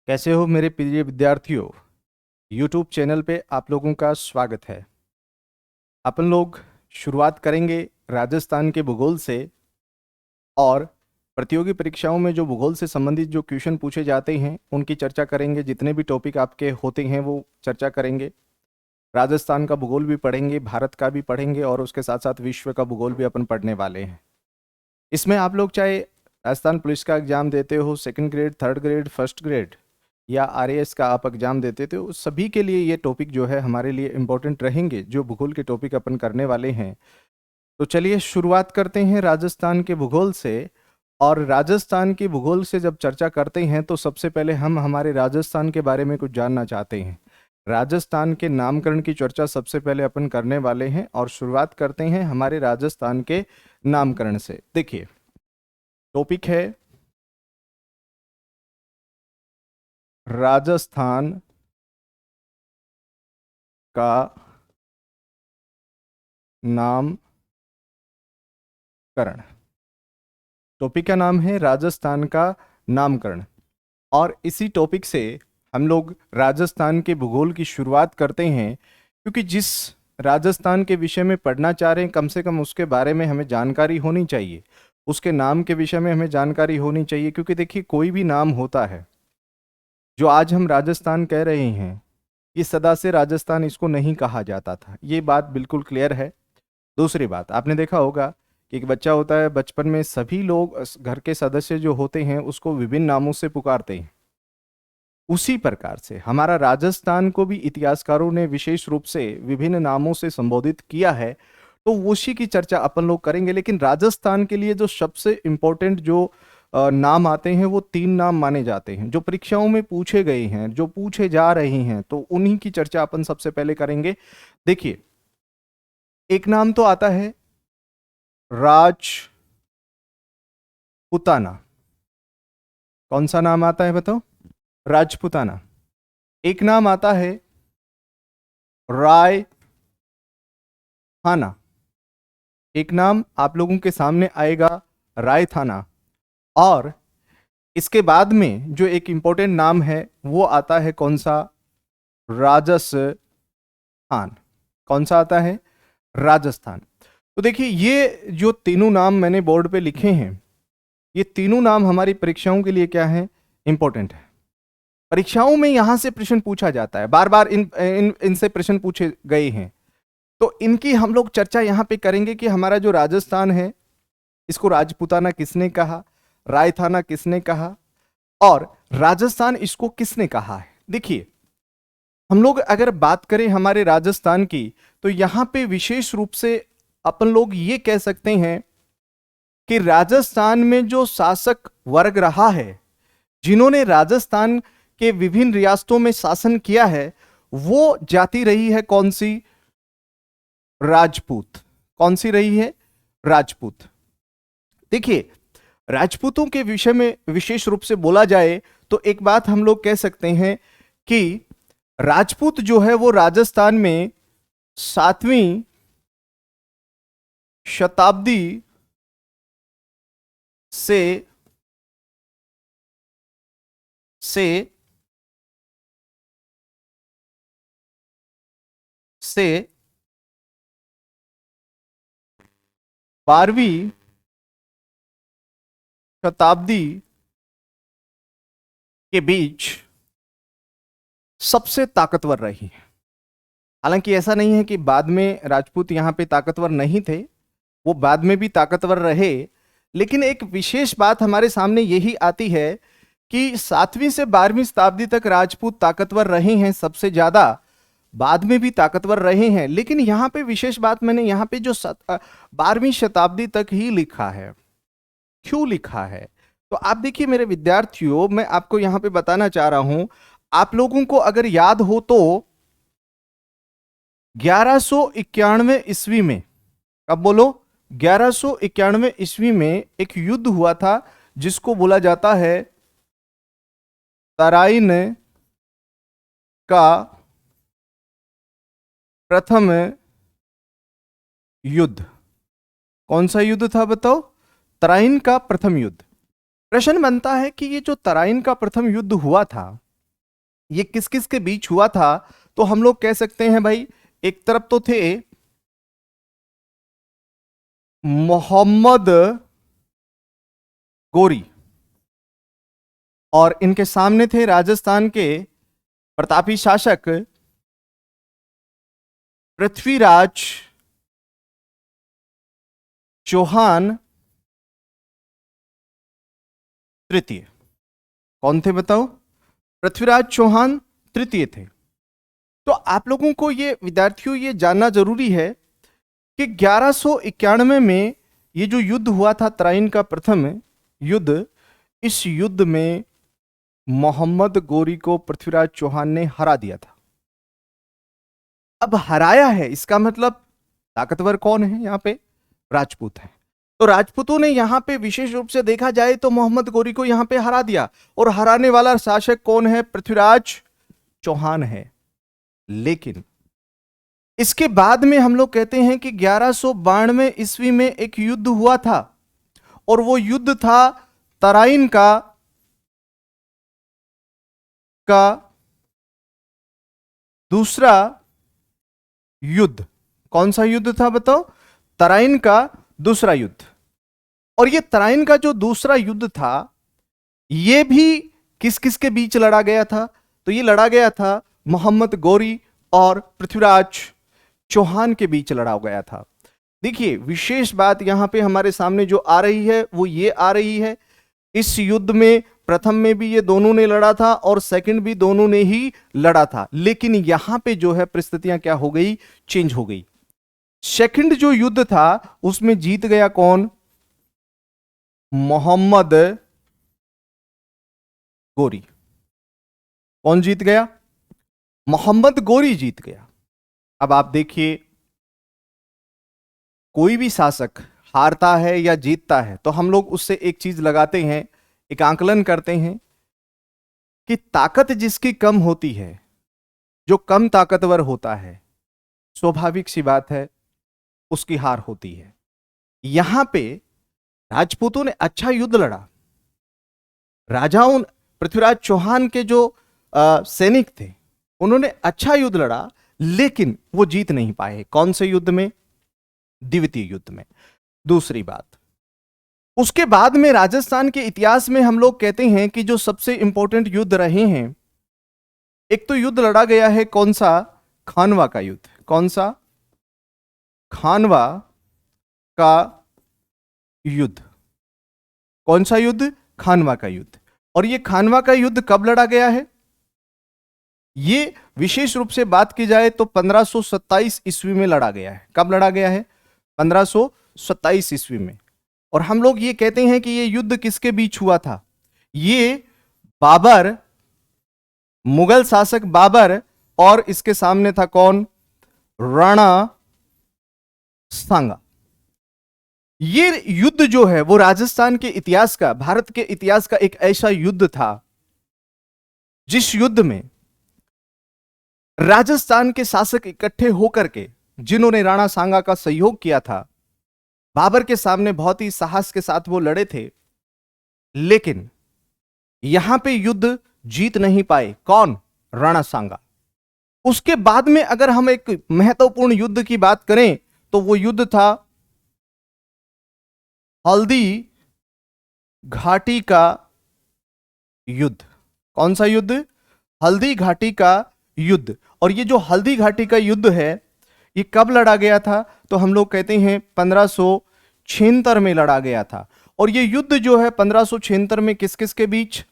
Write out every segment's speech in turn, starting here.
कैसे हो मेरे प्रिय विद्यार्थियों। YouTube चैनल पे आप लोगों का स्वागत है। अपन लोग शुरुआत करेंगे राजस्थान के भूगोल से और प्रतियोगी परीक्षाओं में जो भूगोल से संबंधित जो क्वेश्चन पूछे जाते हैं उनकी चर्चा करेंगे। जितने भी टॉपिक आपके होते हैं वो चर्चा करेंगे। राजस्थान का भूगोल भी पढ़ेंगे, भारत का भी पढ़ेंगे और उसके साथ साथ विश्व का भूगोल भी अपन पढ़ने वाले हैं। इसमें आप लोग चाहे राजस्थान पुलिस का एग्जाम देते हो, second grade, third grade, first grade या आरएएस का आप एग्जाम देते थे, उस सभी के लिए ये टॉपिक जो है हमारे लिए इम्पोर्टेंट रहेंगे, जो भूगोल के टॉपिक अपन करने वाले हैं। तो चलिए शुरुआत करते हैं राजस्थान के भूगोल से। और राजस्थान की भूगोल से जब चर्चा करते हैं तो सबसे पहले हम हमारे राजस्थान के बारे में कुछ जानना चाहते हैं। राजस्थान के नामकरण की चर्चा सबसे पहले अपन करने वाले हैं और शुरुआत करते हैं हमारे राजस्थान के नामकरण से। देखिए, टॉपिक है राजस्थान का नामकरण। टॉपिक का नाम है राजस्थान का नामकरण और इसी टॉपिक से हम लोग राजस्थान के भूगोल की शुरुआत करते हैं, क्योंकि जिस राजस्थान के विषय में पढ़ना चाह रहे हैं कम से कम उसके बारे में हमें जानकारी होनी चाहिए, उसके नाम के विषय में हमें जानकारी होनी चाहिए। क्योंकि देखिए, कोई भी नाम होता है, जो आज हम राजस्थान कह रहे हैं, ये सदा से राजस्थान इसको नहीं कहा जाता था, ये बात बिल्कुल क्लियर है। दूसरी बात, आपने देखा होगा कि एक बच्चा होता है, बचपन में सभी लोग घर के सदस्य जो होते हैं उसको विभिन्न नामों से पुकारते हैं। उसी प्रकार से हमारा राजस्थान को भी इतिहासकारों ने विशेष रूप से विभिन्न नामों से संबोधित किया है, तो उसी की चर्चा अपन लोग करेंगे। लेकिन राजस्थान के लिए जो सबसे इम्पोर्टेंट जो नाम आते हैं वो 3 नाम माने जाते हैं, जो परीक्षाओं में पूछे गए हैं, जो पूछे जा रहे हैं, तो उन्हीं की चर्चा अपन सबसे पहले करेंगे। देखिए, एक नाम तो आता है राजपुताना। कौन सा नाम आता है बताओ? राजपुताना। एक नाम आता है राय थाना। एक नाम आप लोगों के सामने आएगा राय थाना। और इसके बाद में जो एक इंपॉर्टेंट नाम है वो आता है कौन सा? राजस्थान। कौन सा आता है? राजस्थान। तो देखिए, ये जो तीनों नाम मैंने बोर्ड पे लिखे हैं, ये तीनों नाम हमारी परीक्षाओं के लिए क्या है? इंपॉर्टेंट है। परीक्षाओं में यहां से प्रश्न पूछा जाता है, बार बार इनसे प्रश्न पूछे गए हैं, तो इनकी हम लोग चर्चा यहां पे करेंगे कि हमारा जो राजस्थान है, इसको राजपूताना किसने कहा, रायथाना किसने कहा और राजस्थान इसको किसने कहा है। देखिए, हम लोग अगर बात करें हमारे राजस्थान की, तो यहां पे विशेष रूप से अपन लोग ये कह सकते हैं कि राजस्थान में जो शासक वर्ग रहा है, जिन्होंने राजस्थान के विभिन्न रियासतों में शासन किया है, वो जाति रही है कौन सी? राजपूत। कौन सी रही है? राजपूत। देखिए, राजपूतों के विषय में विशेष रूप से बोला जाए तो एक बात हम लोग कह सकते हैं कि राजपूत जो है वो राजस्थान में 7वीं शताब्दी से से से 12वीं शताब्दी के बीच सबसे ताकतवर रही है। हालांकि ऐसा नहीं है कि बाद में राजपूत यहां पे ताकतवर नहीं थे, वो बाद में भी ताकतवर रहे। लेकिन एक विशेष बात हमारे सामने यही आती है कि 7वीं से 12वीं शताब्दी तक राजपूत ताकतवर रहे हैं, सबसे ज्यादा बाद में भी ताकतवर रहे हैं। लेकिन यहाँ पे विशेष बात मैंने यहाँ पे जो 12वीं शताब्दी तक ही लिखा है, क्यों लिखा है? तो आप देखिए मेरे विद्यार्थियों, मैं आपको यहाँ पे बताना चाह रहा हूं, आप लोगों को अगर याद हो तो 1191 ईस्वी में, अब बोलो, 1191 ईस्वी में एक युद्ध हुआ था जिसको बोला जाता है तराइन का प्रथम युद्ध। कौन सा युद्ध था बताओ? तराइन का प्रथम युद्ध। प्रश्न बनता है कि ये जो तराइन का प्रथम युद्ध हुआ था, ये किस किस के बीच हुआ था, तो हम लोग कह सकते हैं भाई, एक तरफ तो थे मोहम्मद गोरी और इनके सामने थे राजस्थान के प्रतापी शासक पृथ्वीराज चौहान तृतीय। कौन थे बताओ? पृथ्वीराज चौहान तृतीय थे। तो आप लोगों को ये विद्यार्थियों ये जानना जरूरी है कि 1191 में ये जो युद्ध हुआ था, तराइन का प्रथम युद्ध, इस युद्ध में मोहम्मद गोरी को पृथ्वीराज चौहान ने हरा दिया था। अब हराया है इसका मतलब ताकतवर कौन है यहाँ पे? राजपूत है। तो राजपूतों ने यहाँ पे विशेष रूप से देखा जाए तो मोहम्मद गोरी को यहाँ पे हरा दिया, और हराने वाला शासक कौन है? पृथ्वीराज चौहान है। लेकिन इसके बाद में हम लोग कहते हैं कि 1192 ईस्वी में एक युद्ध हुआ था, और वो युद्ध था तराइन का दूसरा युद्ध। कौन सा युद्ध था बताओ? तराइन का दूसरा युद्ध। और ये तराइन का जो दूसरा युद्ध था, ये भी किस किस के बीच लड़ा गया था? तो ये लड़ा गया था मोहम्मद गोरी और पृथ्वीराज चौहान के बीच लड़ा गया था। देखिए, विशेष बात यहां पे हमारे सामने जो आ रही है वो ये आ रही है, इस युद्ध में प्रथम में भी ये दोनों ने लड़ा था और सेकंड भी दोनों ने ही लड़ा था। लेकिन यहां पे जो है परिस्थितियां क्या हो गई? चेंज हो गई। सेकंड जो युद्ध था उसमें जीत गया कौन? मोहम्मद गोरी। कौन जीत गया? मोहम्मद गोरी जीत गया। अब आप देखिए, कोई भी शासक हारता है या जीतता है तो हम लोग उससे एक चीज लगाते हैं, एक आंकलन करते हैं कि ताकत जिसकी कम होती है, जो कम ताकतवर होता है, स्वाभाविक सी बात है उसकी हार होती है। यहां पे राजपूतों ने अच्छा युद्ध लड़ा। राजाओं, पृथ्वीराज चौहान के जो सैनिक थे उन्होंने अच्छा युद्ध लड़ा, लेकिन वो जीत नहीं पाए। कौन से युद्ध में? द्वितीय युद्ध में। दूसरी बात, उसके बाद में राजस्थान के इतिहास में हम लोग कहते हैं कि जो सबसे इंपॉर्टेंट युद्ध रहे हैं, एक तो युद्ध लड़ा गया है कौन सा? खानवा का युद्ध। कौन सा? खानवा का युद्ध। कौन सा युद्ध? खानवा का युद्ध। और ये खानवा का युद्ध कब लड़ा गया है? ये विशेष रूप से बात की जाए तो 1527 ईस्वी में लड़ा गया है। कब लड़ा गया है? 1527 ईस्वी में। और हम लोग ये कहते हैं कि ये युद्ध किसके बीच हुआ था? ये बाबर, मुगल शासक बाबर, और इसके सामने था कौन? राणा सांगा। ये युद्ध जो है वो राजस्थान के इतिहास का, भारत के इतिहास का एक ऐसा युद्ध था जिस युद्ध में राजस्थान के शासक इकट्ठे होकर के, जिन्होंने राणा सांगा का सहयोग किया था, बाबर के सामने बहुत ही साहस के साथ वो लड़े थे, लेकिन यहां पे युद्ध जीत नहीं पाए। कौन? राणा सांगा। उसके बाद में अगर हम एक महत्वपूर्ण युद्ध की बात करें तो वो युद्ध था हल्दी घाटी का युद्ध। कौन सा युद्ध? हल्दी घाटी का युद्ध। और ये जो हल्दी घाटी का युद्ध है ये कब लड़ा गया था? तो हम लोग कहते हैं 1576 में लड़ा गया था। और ये युद्ध जो है 1576 में किस किस के बीच?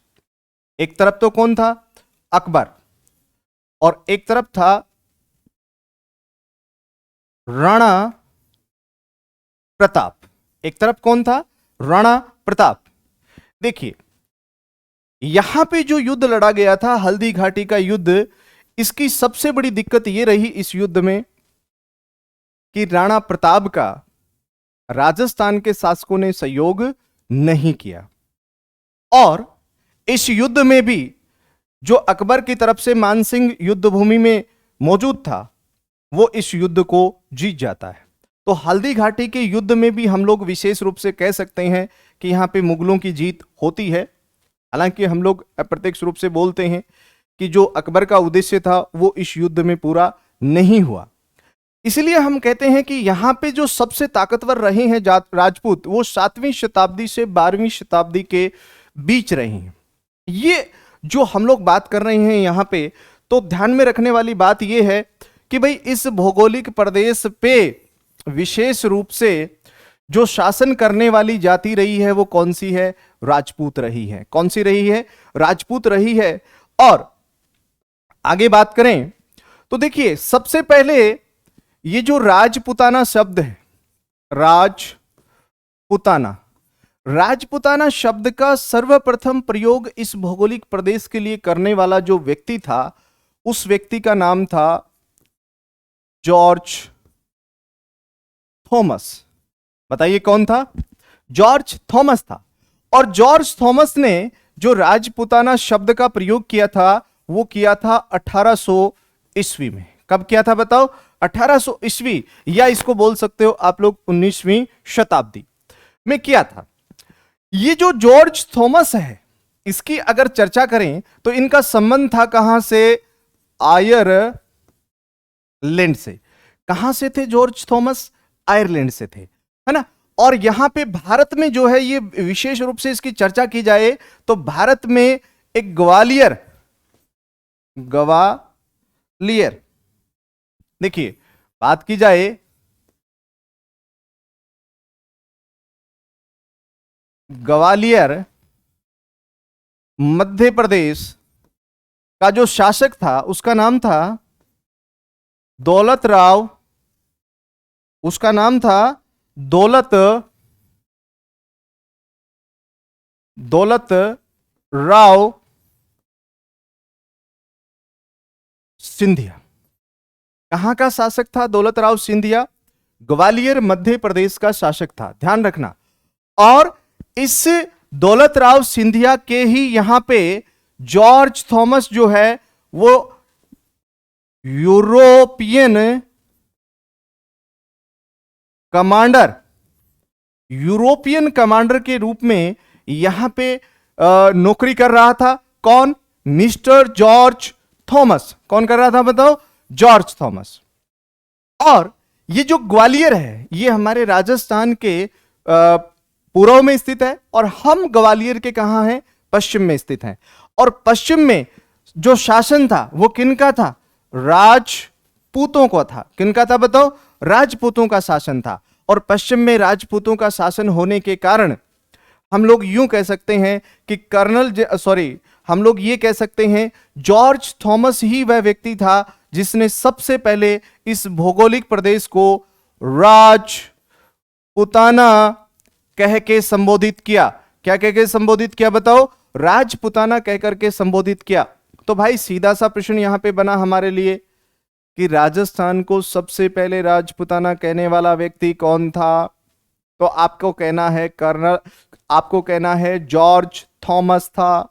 एक तरफ तो कौन था? अकबर, और एक तरफ था राणा प्रताप। एक तरफ कौन था? राणा प्रताप। देखिए, यहां पे जो युद्ध लड़ा गया था, हल्दी घाटी का युद्ध, इसकी सबसे बड़ी दिक्कत यह रही इस युद्ध में कि राणा प्रताप का राजस्थान के शासकों ने सहयोग नहीं किया। और इस युद्ध में भी जो अकबर की तरफ से मानसिंह युद्ध भूमि में मौजूद था, वो इस युद्ध को जीत जाता है। तो हल्दी घाटी के युद्ध में भी हम लोग विशेष रूप से कह सकते हैं कि यहां पे मुगलों की जीत होती है। हालांकि हम लोग अप्रत्यक्ष रूप से बोलते हैं कि जो अकबर का उद्देश्य था वो इस युद्ध में पूरा नहीं हुआ। इसलिए हम कहते हैं कि यहां पे जो सबसे ताकतवर रहे हैं राजपूत, वो 7वीं शताब्दी से 12वीं शताब्दी के बीच रहे हैं। ये जो हम लोग बात कर रहे हैं यहां पे, तो ध्यान में रखने वाली बात यह है कि भाई इस भौगोलिक प्रदेश पे विशेष रूप से जो शासन करने वाली जाति रही है वो कौन सी है? राजपूत रही है। कौन सी रही है? राजपूत रही है। और आगे बात करें तो देखिए, सबसे पहले ये जो राजपुताना शब्द है, राजपुताना, राजपुताना शब्द का सर्वप्रथम प्रयोग इस भौगोलिक प्रदेश के लिए करने वाला जो व्यक्ति था, उस व्यक्ति का नाम था जॉर्ज थॉमस। बताइए कौन था? जॉर्ज थॉमस था। और जॉर्ज थॉमस ने जो राजपुताना शब्द का प्रयोग किया था वो किया था 1800 ईस्वी में। कब किया था बताओ? 1800 ईस्वी, या इसको बोल सकते हो आप लोग 19वीं शताब्दी में किया था। ये जो जॉर्ज थॉमस है, इसकी अगर चर्चा करें तो इनका संबंध था कहां से? आयरलैंड से। कहां से थे जॉर्ज थॉमस? आयरलैंड से थे, है ना। और यहां पे भारत में जो है, ये विशेष रूप से इसकी चर्चा की जाए तो भारत में एक ग्वालियर, देखिए बात की जाए, ग्वालियर मध्य प्रदेश का जो शासक था उसका नाम था दौलत राव। उसका नाम था दौलत राव सिंधिया। कहां का शासक था दौलत राव सिंधिया? ग्वालियर मध्य प्रदेश का शासक था, ध्यान रखना। और इस दौलत राव सिंधिया के ही यहां पे जॉर्ज थॉमस जो है वो यूरोपियन कमांडर के रूप में यहां पे नौकरी कर रहा था। कौन? Mister George Thomas. कौन कर रहा था बताओ? George Thomas. और ये जो ग्वालियर है ये हमारे राजस्थान के पूर्व में स्थित है, और हम ग्वालियर के कहां हैं? पश्चिम में स्थित हैं। और पश्चिम में जो शासन था वो किनका था? राजपूतों का था। किनका था बताओ? राजपूतों का शासन था। और पश्चिम में राजपूतों का शासन होने के कारण हम लोग यूं कह सकते हैं कि हम लोग ये कह सकते हैं जॉर्ज थॉमस ही वह व्यक्ति था जिसने सबसे पहले इस भौगोलिक प्रदेश को राजपुताना कह के संबोधित किया। क्या कह के संबोधित किया बताओ? राजपुताना कह करके संबोधित किया। तो भाई सीधा सा प्रश्न यहां पे बना हमारे लिए कि राजस्थान को सबसे पहले राजपुताना कहने वाला व्यक्ति कौन था? तो आपको कहना है जॉर्ज थॉमस था।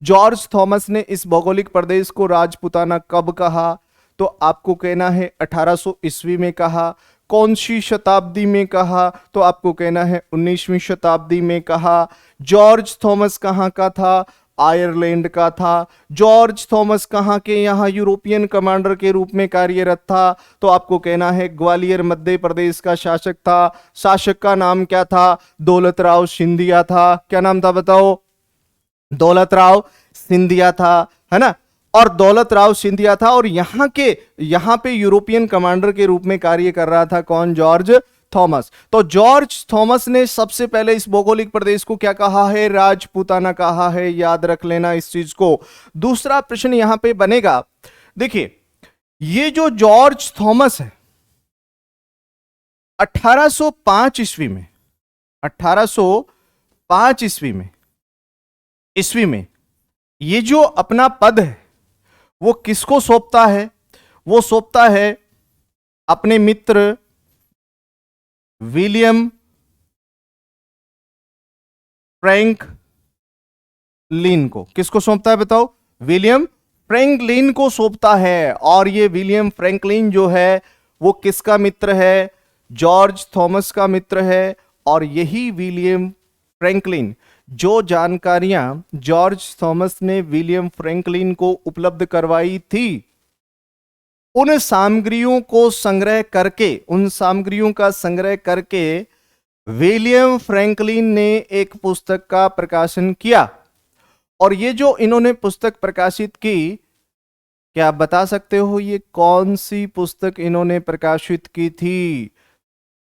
जॉर्ज थॉमस ने इस भौगोलिक प्रदेश को राजपुताना कब कहा? तो आपको कहना है 1800 ईस्वी में कहा। कौन सी शताब्दी में कहा? तो आपको कहना है 19वीं शताब्दी में कहा। जॉर्ज थॉमस कहां का था? आयरलैंड का था। जॉर्ज थॉमस कहां के? यहां यूरोपियन कमांडर के रूप में कार्यरत था। तो आपको कहना है ग्वालियर मध्य प्रदेश का शासक था। शासक का नाम क्या था? दौलत राव सिंधिया था। क्या नाम था बताओ? दौलत राव सिंधिया था, है ना। और दौलत राव सिंधिया था, और यहां पे यूरोपियन कमांडर के रूप में कार्य कर रहा था कौन? George Thomas. तो जॉर्ज थॉमस ने सबसे पहले इस भौगोलिक प्रदेश को क्या कहा है? राजपुताना कहा है। याद रख लेना इस चीज को। दूसरा प्रश्न यहां पे बनेगा, देखिए ये जो जॉर्ज थॉमस है 1805 ईस्वी में ये जो अपना पद है वो किसको सौंपता है? वो सौंपता है अपने मित्र विलियम फ्रैंकलिन को। किसको सौंपता है बताओ? विलियम फ्रैंकलिन को सौंपता है। और ये विलियम फ्रैंकलिन जो है वो किसका मित्र है? जॉर्ज थॉमस का मित्र है। और यही विलियम फ्रैंकलिन जो जानकारियां जॉर्ज थॉमस ने विलियम फ्रैंकलिन को उपलब्ध करवाई थी, उन सामग्रियों को संग्रह करके, उन सामग्रियों का संग्रह करके विलियम फ्रैंकलिन ने एक पुस्तक का प्रकाशन किया। और ये जो इन्होंने पुस्तक प्रकाशित की, क्या आप बता सकते हो ये कौन सी पुस्तक इन्होंने प्रकाशित की थी?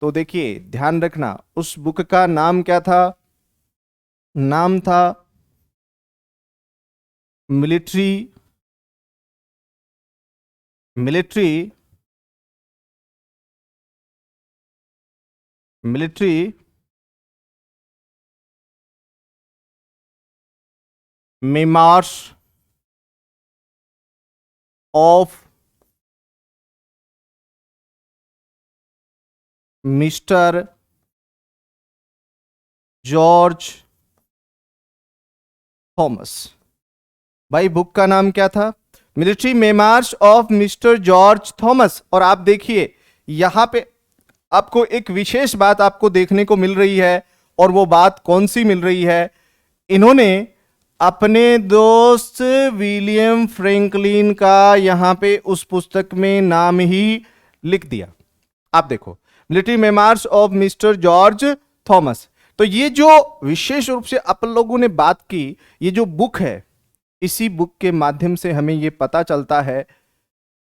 तो देखिए, ध्यान रखना, उस बुक का नाम क्या था? नाम था military military military memoirs of mister George Thomas. भाई, बुक का नाम क्या था? Military memoirs of mister George Thomas. और आप देखिए, यहां पे आपको एक विशेष बात आपको देखने को मिल रही है, और वो बात कौन सी मिल रही है? इन्होंने अपने दोस्त विलियम फ्रैंकलिन का यहां पे उस पुस्तक में नाम ही लिख दिया। आप देखो, military memoirs of mister George Thomas. तो ये जो विशेष रूप से अपन लोगों ने बात की, ये जो बुक है, इसी बुक के माध्यम से हमें ये पता चलता है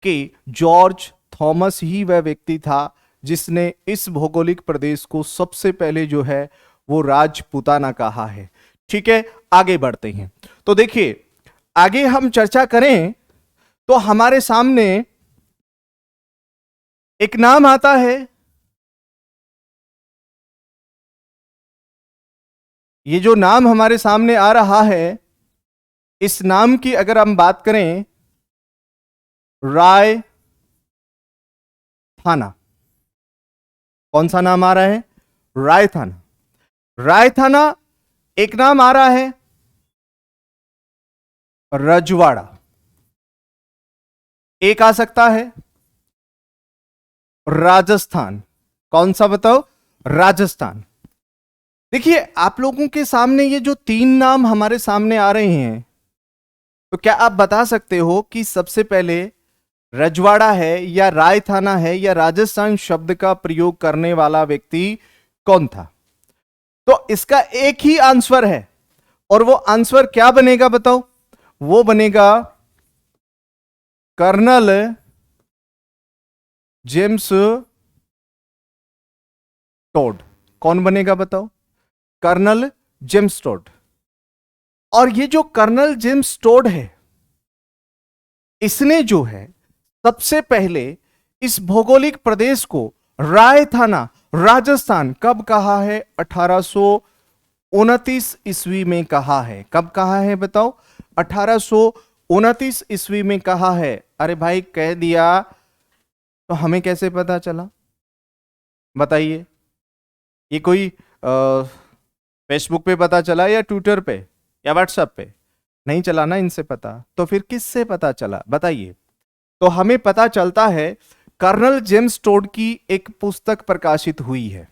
कि जॉर्ज थॉमस ही वह व्यक्ति था जिसने इस भौगोलिक प्रदेश को सबसे पहले जो है वो राजपूताना कहा है। ठीक है, आगे बढ़ते हैं। तो देखिए, आगे हम चर्चा करें तो हमारे सामने एक नाम आता है। ये जो नाम हमारे सामने आ रहा है, इस नाम की अगर हम बात करें, राय थाना। कौन सा नाम आ रहा है? राय थाना। राय थाना। एक नाम आ रहा है रजवाड़ा। एक आ सकता है राजस्थान। कौन सा बताओ? राजस्थान। देखिए, आप लोगों के सामने ये जो तीन नाम हमारे सामने आ रहे हैं, तो क्या आप बता सकते हो कि सबसे पहले रजवाड़ा है या राय थाना है या राजस्थान शब्द का प्रयोग करने वाला व्यक्ति कौन था? तो इसका एक ही आंसर है, और वो आंसर क्या बनेगा बताओ? वो बनेगा कर्नल जेम्स टोड। कौन बनेगा बताओ? Colonel James Tod. और ये जो कर्नल जेम्स टोड है, इसने जो है सबसे पहले इस भौगोलिक प्रदेश को राय थाना राजस्थान कब कहा है? 1829 ईस्वी में कहा है। कब कहा है बताओ? 1829 ईस्वी में कहा है। अरे भाई, कह दिया तो हमें कैसे पता चला? बताइए। ये कोई फेसबुक पे पता चला या ट्विटर पे या व्हाट्सएप पे? नहीं चला ना इनसे पता, तो फिर किससे पता चला बताइए? तो हमें पता चलता है कर्नल जेम्स टोड की एक पुस्तक प्रकाशित हुई है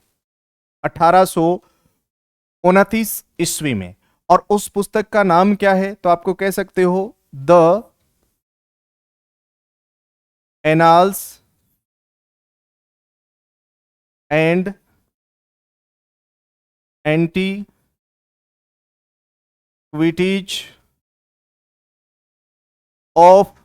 1829 ईस्वी में, और उस पुस्तक का नाम क्या है? तो आपको कह सकते हो the annals and antiquities of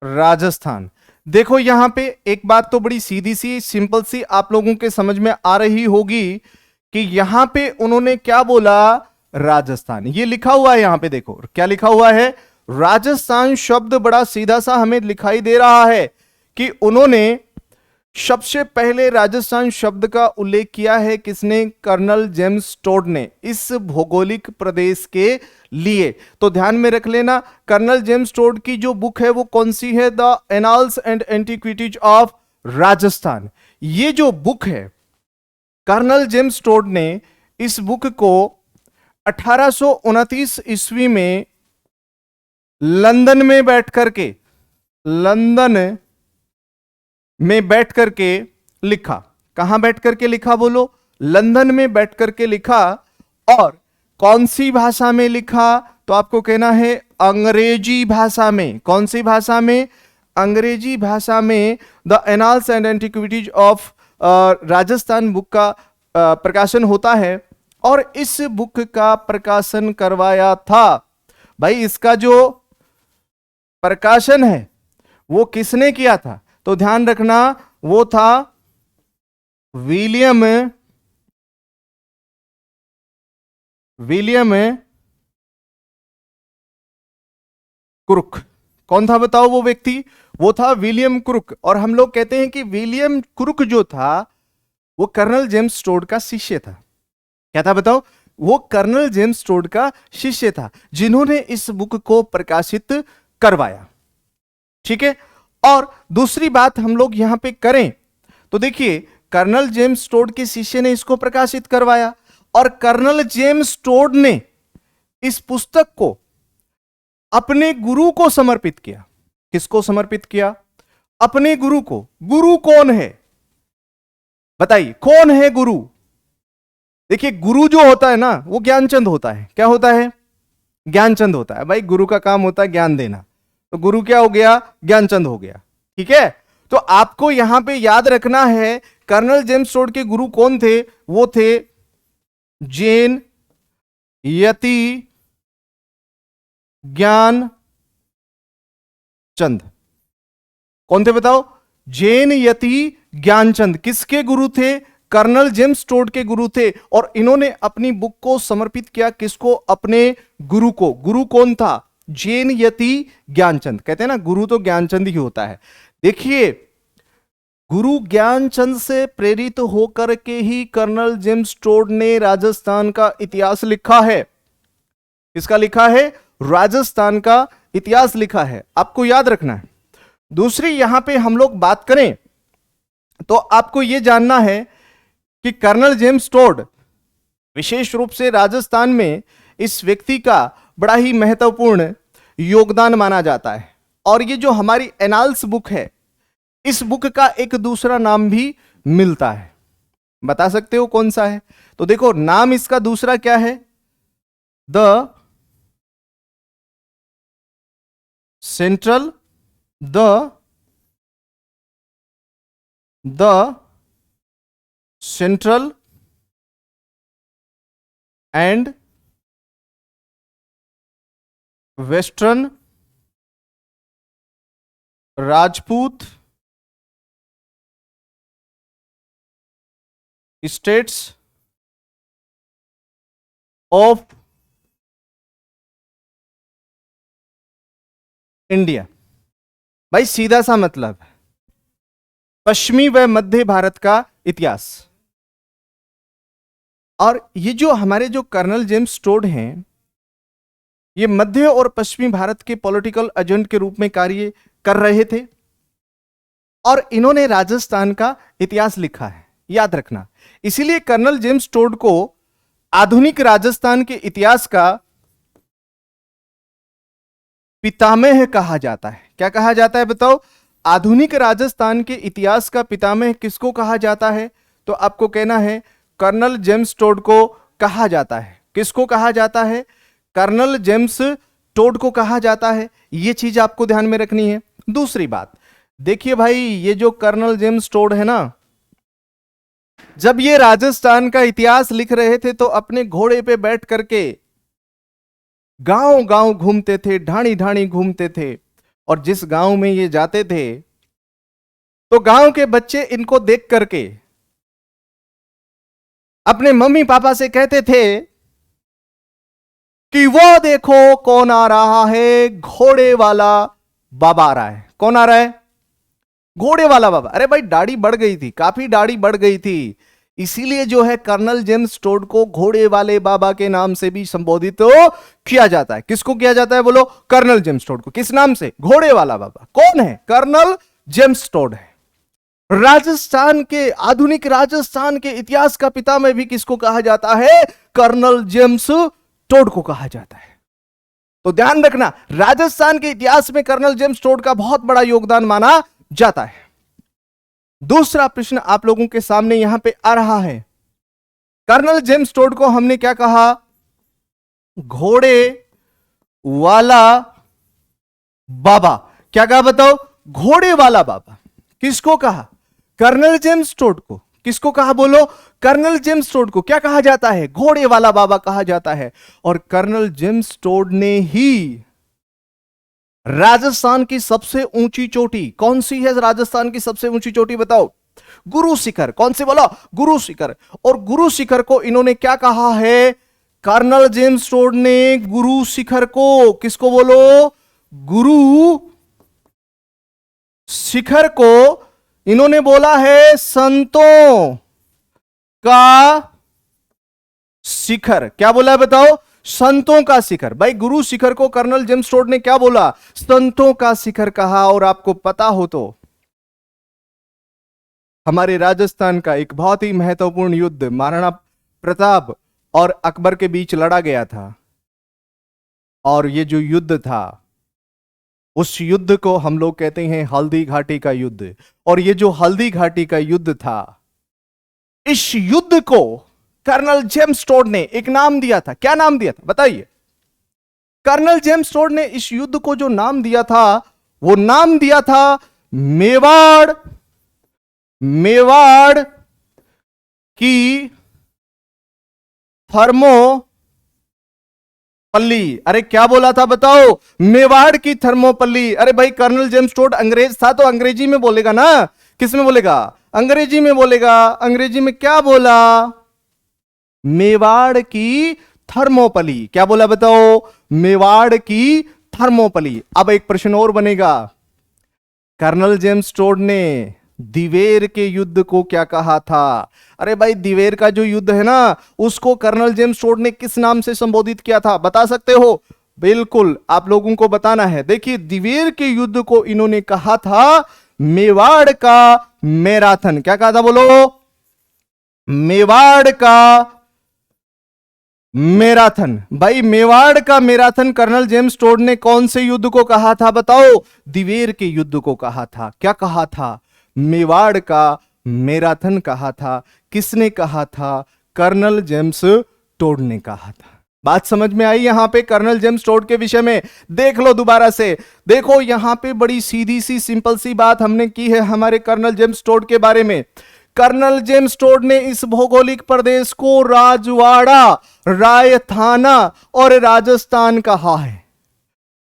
Rajasthan. देखो, यहां पे एक बात तो बड़ी सीधी सी सिंपल सी आप लोगों के समझ में आ रही होगी कि यहां पे उन्होंने क्या बोला? राजस्थान। ये लिखा हुआ है यहां पे, देखो क्या लिखा हुआ है। राजस्थान शब्द बड़ा सीधा सा हमें दिखाई दे रहा है कि उन्होंने सबसे पहले राजस्थान शब्द का उल्लेख किया है। किसने? कर्नल जेम्स टोड ने, इस भौगोलिक प्रदेश के लिए। तो ध्यान में रख लेना, कर्नल जेम्स टोड की जो बुक है वो कौन सी है? The annals and antiquities of Rajasthan. ये जो बुक है, कर्नल जेम्स टोड ने इस बुक को 1829 ईस्वी में लंदन में बैठ करके लिखा। कहां बैठ करके लिखा बोलो? लंदन में बैठ करके लिखा। और कौन सी भाषा में लिखा? तो आपको कहना है अंग्रेजी भाषा में। कौन सी भाषा में? अंग्रेजी भाषा में। The annals and antiquities of Rajasthan book का प्रकाशन होता है और इस बुक का प्रकाशन करवाया था। भाई इसका जो प्रकाशन है वो किसने किया था? तो ध्यान रखना वो था विलियम क्रुक। कौन था बताओ वो व्यक्ति? वो था विलियम क्रुक। और हम लोग कहते हैं कि विलियम क्रुक जो था वो कर्नल जेम्स टोड का शिष्य था। क्या था बताओ? वो कर्नल जेम्स टोड का शिष्य था जिन्होंने इस बुक को प्रकाशित करवाया। ठीक है। और दूसरी बात हम लोग यहां पे करें तो देखिए, कर्नल जेम्स टोड के शिष्य ने इसको प्रकाशित करवाया और कर्नल जेम्स टोड ने इस पुस्तक को अपने गुरु को समर्पित किया। किसको समर्पित किया? अपने गुरु को। गुरु कौन है बताइए? कौन है गुरु? देखिए, गुरु जो होता है ना वो ज्ञानचंद होता है। क्या होता है? ज्ञानचंद होता है। भाई गुरु का काम होता है ज्ञान देना, तो गुरु क्या हो गया? ज्ञानचंद हो गया। ठीक है। तो आपको यहां पे याद रखना है कर्नल जेम्स टोड के गुरु कौन थे? वो थे जैन यति ज्ञान चंद। कौन थे बताओ? जैन यति ज्ञानचंद। किसके गुरु थे? कर्नल जेम्स टोड के गुरु थे। और इन्होंने अपनी बुक को समर्पित किया किसको? अपने गुरु को। गुरु कौन था? जैन यति ज्ञानचंद। कहते हैं ना गुरु तो ज्ञानचंद ही होता है। देखिए, गुरु ज्ञानचंद से प्रेरित होकर के ही कर्नल जेम्स टोड ने राजस्थान का इतिहास लिखा है। किसका लिखा है? राजस्थान का इतिहास लिखा है। आपको याद रखना है। दूसरी यहां पे हम लोग बात करें तो आपको यह जानना है कि कर्नल जेम्स टोड विशेष रूप से राजस्थान में इस व्यक्ति का बड़ा ही महत्वपूर्ण योगदान माना जाता है। और ये जो हमारी एनाल्स बुक है, इस बुक का एक दूसरा नाम भी मिलता है। बता सकते हो कौन सा है? तो देखो, नाम इसका दूसरा क्या है? The central and western Rajput states of India. भाई सीधा सा मतलब है पश्चिमी व मध्य भारत का इतिहास। और ये जो हमारे जो कर्नल जेम्स टोड हैं, ये मध्य और पश्चिमी भारत के पॉलिटिकल एजेंट के रूप में कार्य कर रहे थे और इन्होंने राजस्थान का इतिहास लिखा है। याद रखना, इसीलिए कर्नल जेम्स टोड को आधुनिक राजस्थान के इतिहास का पितामह कहा जाता है। क्या कहा जाता है बताओ? आधुनिक राजस्थान के इतिहास का पितामह किसको कहा जाता है? तो आपको कहना है कर्नल जेम्स टोड को कहा जाता है। किसको कहा जाता है? कर्नल जेम्स टोड को कहा जाता है। यह चीज आपको ध्यान में रखनी है। दूसरी बात देखिए भाई, ये जो कर्नल जेम्स टोड है ना, जब ये राजस्थान का इतिहास लिख रहे थे तो अपने घोड़े पे बैठ करके गांव गांव घूमते थे, ढाणी ढाणी घूमते थे। और जिस गांव में ये जाते थे तो गांव के बच्चे इनको देख करके अपने मम्मी पापा से कहते थे कि वो देखो कौन आ रहा है, घोड़े वाला बाबा आ रहा है। कौन आ रहा है? घोड़े वाला बाबा। अरे भाई दाढ़ी बढ़ गई थी, काफी दाढ़ी बढ़ गई थी, इसीलिए जो है कर्नल जेम्स टोड को घोड़े वाले बाबा के नाम से भी संबोधित तो किया जाता है। किसको किया जाता है बोलो? कर्नल जेम्स टोड को। किस नाम से? घोड़े वाला बाबा। कौन है? कर्नल जेम्स टोड है। राजस्थान के, आधुनिक राजस्थान के इतिहास का पितामह भी किसको कहा जाता है? कर्नल जेम्स टोड को कहा जाता है। तो ध्यान रखना, राजस्थान के इतिहास में कर्नल जेम्स टोड का बहुत बड़ा योगदान माना जाता है। दूसरा प्रश्न आप लोगों के सामने यहां पे आ रहा है कर्नल जेम्स टोड को हमने क्या कहा? घोड़े वाला बाबा। क्या कहा बताओ? घोड़े वाला बाबा। किसको कहा? कर्नल जेम्स टोड को। किसको कहा बोलो? कर्नल जेम्स टोड को। क्या कहा जाता है? घोड़े वाला बाबा कहा जाता है। और कर्नल जेम्स टोड ने ही राजस्थान की सबसे ऊंची चोटी, कौन सी है राजस्थान की सबसे ऊंची चोटी बताओ? गुरु शिखर। कौन सी बोला? गुरु शिखर। और गुरु शिखर को इन्होंने क्या कहा है? कर्नल जेम्स टोड ने गुरु शिखर को, किसको बोलो? गुरु शिखर को इन्होंने बोला है संतों का शिखर। क्या बोला है बताओ? संतों का शिखर। भाई गुरु शिखर को कर्नल जेम्स टोड ने क्या बोला? संतों का शिखर कहा। और आपको पता हो तो हमारे राजस्थान का एक बहुत ही महत्वपूर्ण युद्ध महाराणा प्रताप और अकबर के बीच लड़ा गया था। और ये जो युद्ध था, उस युद्ध को हम लोग कहते हैं हल्दी घाटी का युद्ध। और ये जो हल्दी घाटी का युद्ध था, इस युद्ध को कर्नल जेम्स टोड ने एक नाम दिया था। क्या नाम दिया था बताइए? कर्नल जेम्स टोड ने इस युद्ध को जो नाम दिया था, वो नाम दिया था मेवाड़, मेवाड़ की थर्मोपल्ली। अरे क्या बोला था बताओ? मेवाड़ की थर्मोपल्ली। अरे भाई कर्नल जेम्स टोड अंग्रेज था तो अंग्रेजी में बोलेगा ना। किस में बोलेगा? अंग्रेजी में बोलेगा। अंग्रेजी में क्या बोला? मेवाड़ की थर्मोपल्ली। क्या बोला बताओ? मेवाड़ की थर्मोपल्ली। अब एक प्रश्न और बनेगा, कर्नल जेम्स टोड ने दिवेर के युद्ध को क्या कहा था? अरे भाई दिवेर का जो युद्ध है ना, उसको कर्नल जेम्स टोड ने किस नाम से संबोधित किया था? बता सकते हो? बिल्कुल आप लोगों को बताना है। देखिए दिवेर के युद्ध को इन्होंने कहा था मेवाड़ का मैराथन। क्या कहा था बोलो? मेवाड़ का मैराथन। भाई मेवाड़ का मैराथन कर्नल जेम्स टोड ने कौन से युद्ध को कहा था बताओ? दिवेर के युद्ध को कहा था। क्या कहा था? मेवाड़ का मैराथन कहा था। किसने कहा था? कर्नल जेम्स टोड ने कहा था। बात समझ में आई यहां पे कर्नल जेम्स टोड के विषय में? देख लो दोबारा से। देखो यहां पे बड़ी सीधी सी सिंपल सी बात हमने की है हमारे कर्नल जेम्स टोड के बारे में। कर्नल जेम्स टोड ने इस भौगोलिक प्रदेश को राजवाड़ा, रायथाना और राजस्थान कहा है।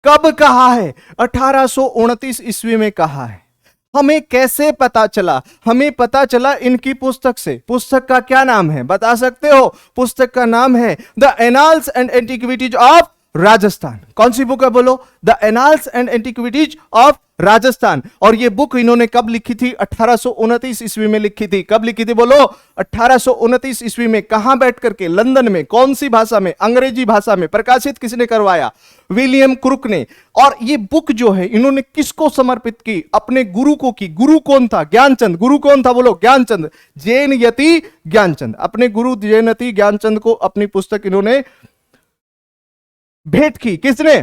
कब कहा है? 1829 ईस्वी में कहा है। हमें कैसे पता चला? हमें पता चला इनकी पुस्तक से। पुस्तक का क्या नाम है बता सकते हो? पुस्तक का नाम है the annals and antiquities of Rajasthan. कौन सी बुक है बोलो? The annals and antiquities of Rajasthan. और ये बुक इन्होंने कब लिखी थी? 1829 ईस्वी में लिखी थी। कब लिखी थी बोलो? 1829 ईस्वी में। कहां बैठ करके? लंदन में। कौन सी भाषा में? अंग्रेजी भाषा में। प्रकाशित किसने करवाया? विलियम क्रुक ने। और ये बुक जो है इन्होंने किसको समर्पित की? अपने गुरु को की। गुरु कौन था? ज्ञानचंद। गुरु कौन था बोलो? ज्ञानचंद। जैन यति ज्ञानचंद। अपने गुरु जैन यति ज्ञानचंद को अपनी पुस्तक इन्होंने भेंट की। किसने?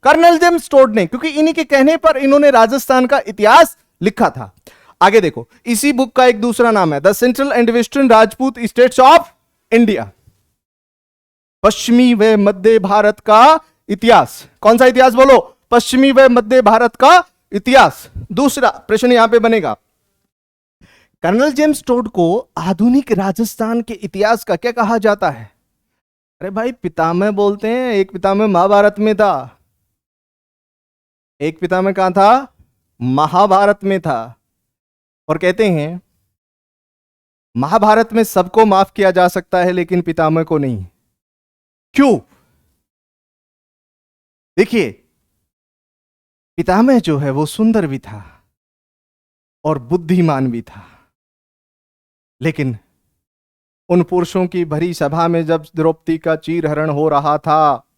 कर्नल जेम्स टोड ने। क्योंकि इन्हीं के कहने पर इन्होंने राजस्थान का इतिहास लिखा था। आगे देखो, इसी बुक का एक दूसरा नाम है the central and western Rajput states of India. पश्चिमी व मध्य भारत का इतिहास। कौन सा इतिहास बोलो? पश्चिमी व मध्य भारत का इतिहास। दूसरा प्रश्न यहां पे बनेगा, कर्नल जेम्स टोड को आधुनिक राजस्थान के इतिहास का क्या कहा जाता है? अरे भाई पितामह बोलते हैं। एक पितामह महाभारत में था, एक पितामह कहां था? महाभारत में था। और कहते हैं महाभारत में सबको माफ किया जा सकता है लेकिन पितामह को नहीं। क्यों? देखिए पितामह जो है वो सुंदर भी था और बुद्धिमान भी था, लेकिन उन पुरुषों की भरी सभा में जब द्रौपदी का चीरहरण हो रहा था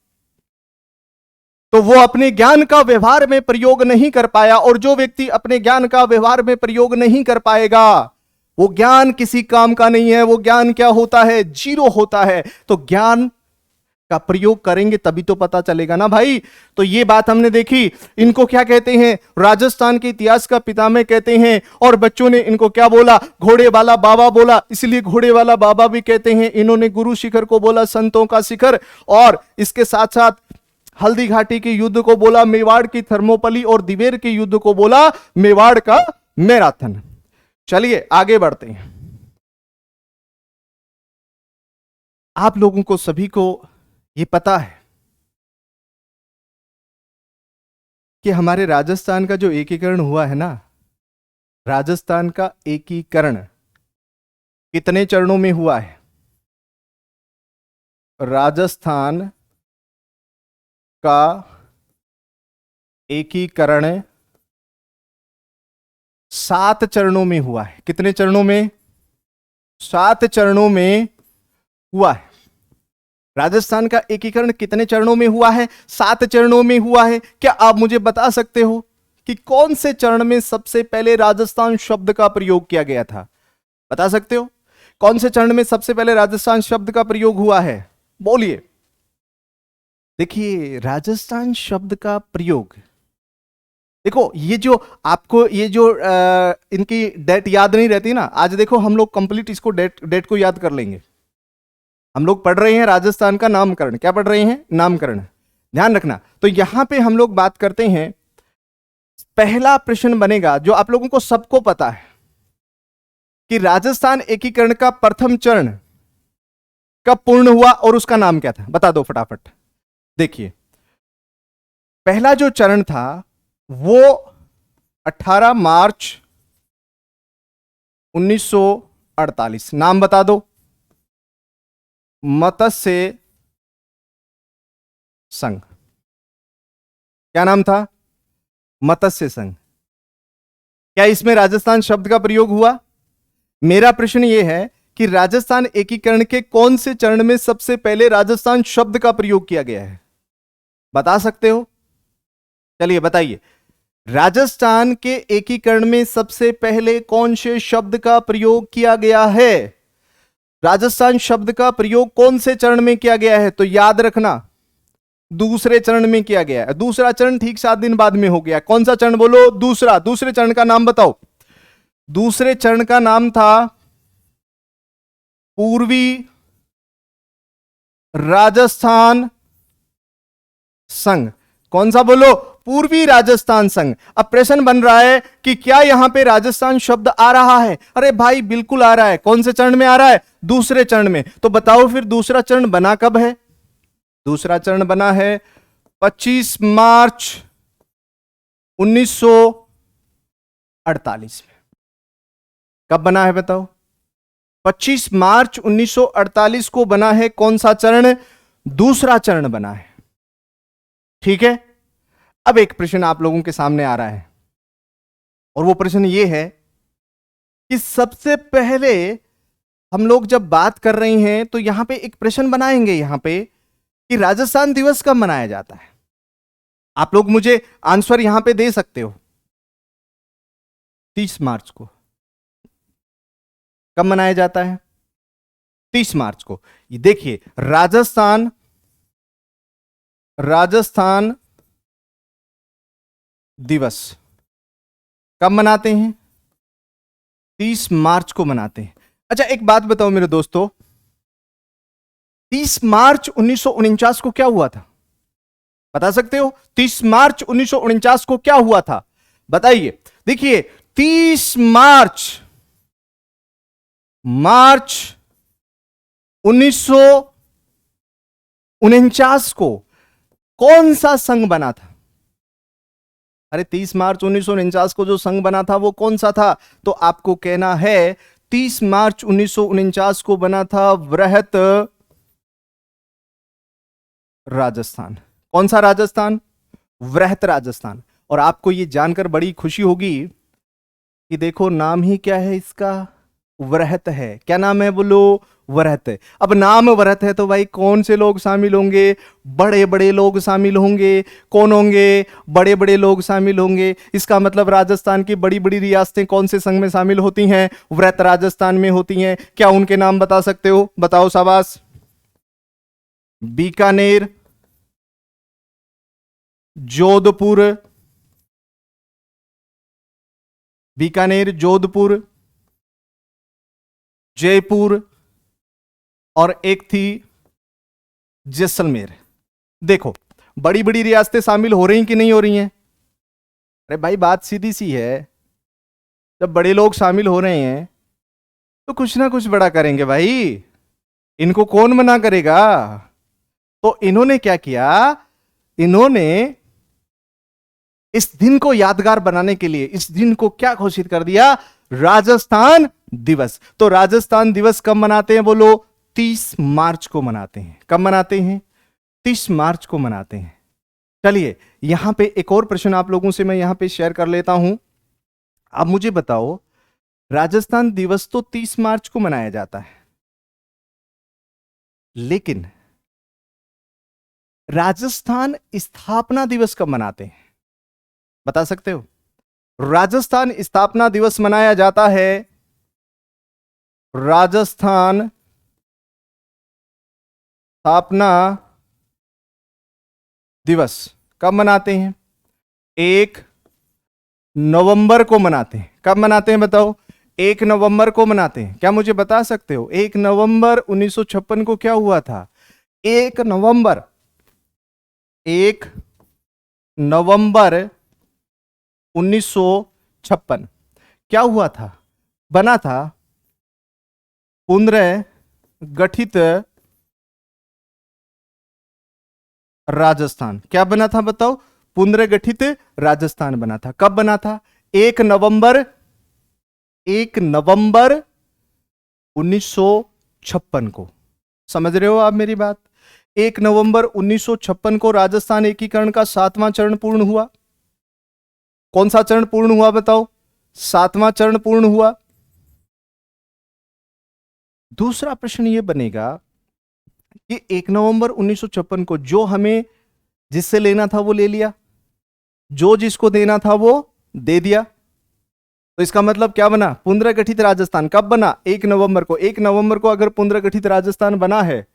तो वो अपने ज्ञान का व्यवहार में प्रयोग नहीं कर पाया। और जो व्यक्ति अपने ज्ञान का व्यवहार में प्रयोग नहीं कर पाएगा वो ज्ञान किसी काम का नहीं है। वो ज्ञान क्या होता है? जीरो होता है। तो ज्ञान का प्रयोग करेंगे तभी तो पता चलेगा ना भाई। तो ये बात हमने देखी। इनको क्या कहते हैं? राजस्थान के इतिहास का पितामह कहते हैं। और बच्चों ने इनको क्या बोला? घोड़े वाला बाबा बोला, इसलिए घोड़े वाला बाबा भी कहते हैं। इन्होंने गुरु शिखर को बोला संतों का शिखर, और इसके साथ साथ हल्दी घाटी के युद्ध को बोला मेवाड़ की थर्मोपली, और दिवेर के युद्ध को बोला मेवाड़ का मैराथन। चलिए आगे बढ़ते हैं। आप लोगों को सभी को ये पता है कि हमारे राजस्थान का जो एकीकरण हुआ है ना, राजस्थान का एकीकरण कितने चरणों में हुआ है? राजस्थान का एकीकरण 7 चरणों में हुआ है। कितने चरणों में? 7 चरणों में हुआ है। राजस्थान का एकीकरण कितने चरणों में हुआ है? 7 चरणों में हुआ है। क्या आप मुझे बता सकते हो कि कौन से चरण में सबसे पहले राजस्थान शब्द का प्रयोग किया गया था? बता सकते हो कौन से चरण में सबसे पहले राजस्थान शब्द का प्रयोग हुआ है? बोलिए। देखिए, राजस्थान शब्द का प्रयोग, देखो ये जो आपको ये जो इनकी डेट याद नहीं रहती ना, आज देखो हम लोग कंप्लीट इसको डेट को याद कर लेंगे। हम लोग पढ़ रहे हैं राजस्थान का नामकरण। क्या पढ़ रहे हैं? नामकरण। ध्यान रखना। तो यहां पे हम लोग बात करते हैं, पहला प्रश्न बनेगा जो आप लोगों को सबको पता है कि राजस्थान एकीकरण का प्रथम चरण कब पूर्ण हुआ और उसका नाम क्या था? बता दो फटाफट। देखिए, पहला जो चरण था वो 18 मार्च 1948। नाम बता दो। मत्स्य संघ। क्या नाम था? मत्स्य संघ। क्या इसमें राजस्थान शब्द का प्रयोग हुआ? मेरा प्रश्न यह है कि राजस्थान एकीकरण के कौन से चरण में सबसे पहले राजस्थान शब्द का प्रयोग किया गया है? बता सकते हो? चलिए बताइए। राजस्थान के एकीकरण में सबसे पहले कौन से शब्द का प्रयोग किया गया है? राजस्थान शब्द का प्रयोग कौन से चरण में किया गया है? तो याद रखना, दूसरे चरण में किया गया है। दूसरा चरण ठीक 7 दिन बाद में हो गया। कौन सा चरण बोलो? दूसरा। दूसरे चरण का नाम बताओ। दूसरे चरण का नाम था पूर्वी राजस्थान संघ। कौन सा बोलो? पूर्वी राजस्थान संघ। अब प्रश्न बन रहा है कि क्या यहां पे राजस्थान शब्द आ रहा है? अरे भाई बिल्कुल आ रहा है। कौन से चरण में आ रहा है? दूसरे चरण में। तो बताओ फिर दूसरा चरण बना कब है? दूसरा चरण बना है 25 मार्च 1948 में। कब बना है बताओ? 25 मार्च 1948 को बना है। कौन सा चरण? दूसरा चरण बना है। ठीक है। अब एक प्रश्न आप लोगों के सामने आ रहा है, और वो प्रश्न ये है कि सबसे पहले हम लोग जब बात कर रहे हैं तो यहां पे एक प्रश्न बनाएंगे यहां पे कि राजस्थान दिवस कब मनाया जाता है? आप लोग मुझे आंसर यहां पे दे सकते हो। 30 मार्च को। कब मनाया जाता है? 30 मार्च को। ये देखिए, राजस्थान दिवस कब मनाते हैं? 30 मार्च को मनाते हैं। अच्छा एक बात बताओ मेरे दोस्तों, 30 मार्च 1949 को क्या हुआ था? बता सकते हो? 30 मार्च 1949 को क्या हुआ था? बताइए। देखिए, 30 मार्च 1949 को कौन सा संघ बना था? अरे 30 मार्च 1949 को जो संघ बना था वो कौन सा था? तो आपको कहना है 30 मार्च 1949 को बना था वृहत राजस्थान। कौन सा राजस्थान? वृहत राजस्थान। और आपको ये जानकर बड़ी खुशी होगी कि देखो नाम ही क्या है इसका? वृहत है। क्या नाम है बोलो? वृहत। अब नाम वृहत है तो भाई कौन से लोग शामिल होंगे? बड़े बड़े लोग शामिल होंगे। कौन होंगे? बड़े बड़े लोग शामिल होंगे। इसका मतलब राजस्थान की बड़ी बड़ी रियासतें कौन से संघ में शामिल होती हैं? वृहत राजस्थान में होती हैं। क्या उनके नाम बता सकते हो? बताओ शाबाश। बीकानेर, जोधपुर, बीकानेर, जोधपुर, जयपुर और एक थी जैसलमेर। देखो, बड़ी बड़ी रियासतें शामिल हो रही कि नहीं हो रही हैं? अरे भाई, बात सीधी सी है, जब बड़े लोग शामिल हो रहे हैं तो कुछ ना कुछ बड़ा करेंगे भाई, इनको कौन मना करेगा। तो इन्होंने क्या किया, इन्होंने इस दिन को यादगार बनाने के लिए इस दिन को क्या घोषित कर दिया, राजस्थान दिवस। तो राजस्थान दिवस कब मनाते हैं बोलो? 30 मार्च को मनाते हैं। कब मनाते हैं? 30 मार्च को मनाते हैं। चलिए, यहां पे एक और प्रश्न आप लोगों से मैं यहां पे शेयर कर लेता हूं। आप मुझे बताओ, राजस्थान दिवस तो 30 मार्च को मनाया जाता है, लेकिन राजस्थान स्थापना दिवस कब मनाते हैं? बता सकते हो? राजस्थान स्थापना दिवस मनाया जाता है, राजस्थान स्थापना दिवस कब मनाते हैं? 1 नवंबर को मनाते हैं। कब मनाते हैं बताओ? 1 नवंबर को मनाते हैं। क्या मुझे बता सकते हो 1 नवंबर 1956 को क्या हुआ था? 1 नवंबर 1956 क्या हुआ था? बना था पुनर्गठित राजस्थान। क्या बना था बताओ? पुनर्गठित राजस्थान बना था। कब बना था? 1 नवंबर 1956 को। समझ रहे हो आप मेरी बात? 1 नवंबर 1956 को राजस्थान एकीकरण का 7वां चरण पूर्ण हुआ। कौन सा चरण पूर्ण हुआ बताओ? 7वां चरण पूर्ण हुआ। दूसरा प्रश्न यह बनेगा कि 1 नवंबर 1956 को जो हमें जिससे लेना था वो ले लिया, जो जिसको देना था वो दे दिया, तो इसका मतलब क्या बना? पुनर्गठित राजस्थान। कब बना? 1 नवंबर को। 1 नवंबर को अगर पुनर्गठित राजस्थान बना है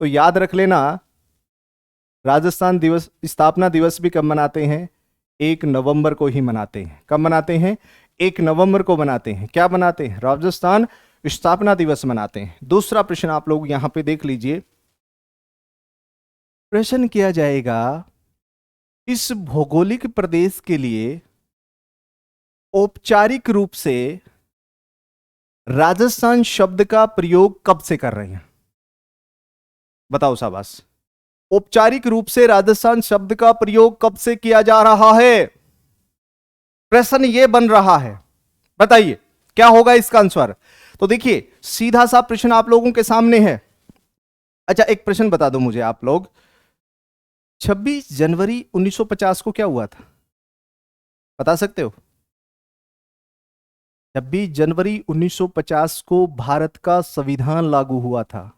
तो याद रख लेना, राजस्थान दिवस स्थापना दिवस भी कब मनाते हैं? 1 नवंबर को ही मनाते हैं। कब मनाते हैं? 1 नवंबर को मनाते हैं। क्या मनाते हैं? राजस्थान स्थापना दिवस मनाते हैं। दूसरा प्रश्न आप लोग यहां पे देख लीजिए। प्रश्न किया जाएगा, इस भौगोलिक प्रदेश के लिए औपचारिक रूप से राजस्थान शब्द का प्रयोग कब से कर रहे हैं? बताओ शाबाश। औपचारिक रूप से राजस्थान शब्द का प्रयोग कब से किया जा रहा है? प्रश्न यह बन रहा है, बताइए क्या होगा इसका आंसर? तो देखिए, सीधा सा प्रश्न आप लोगों के सामने है। अच्छा, एक प्रश्न बता दो मुझे आप लोग, 26 जनवरी 1950 को क्या हुआ था? बता सकते हो? 26 जनवरी 1950 को भारत का संविधान लागू हुआ था।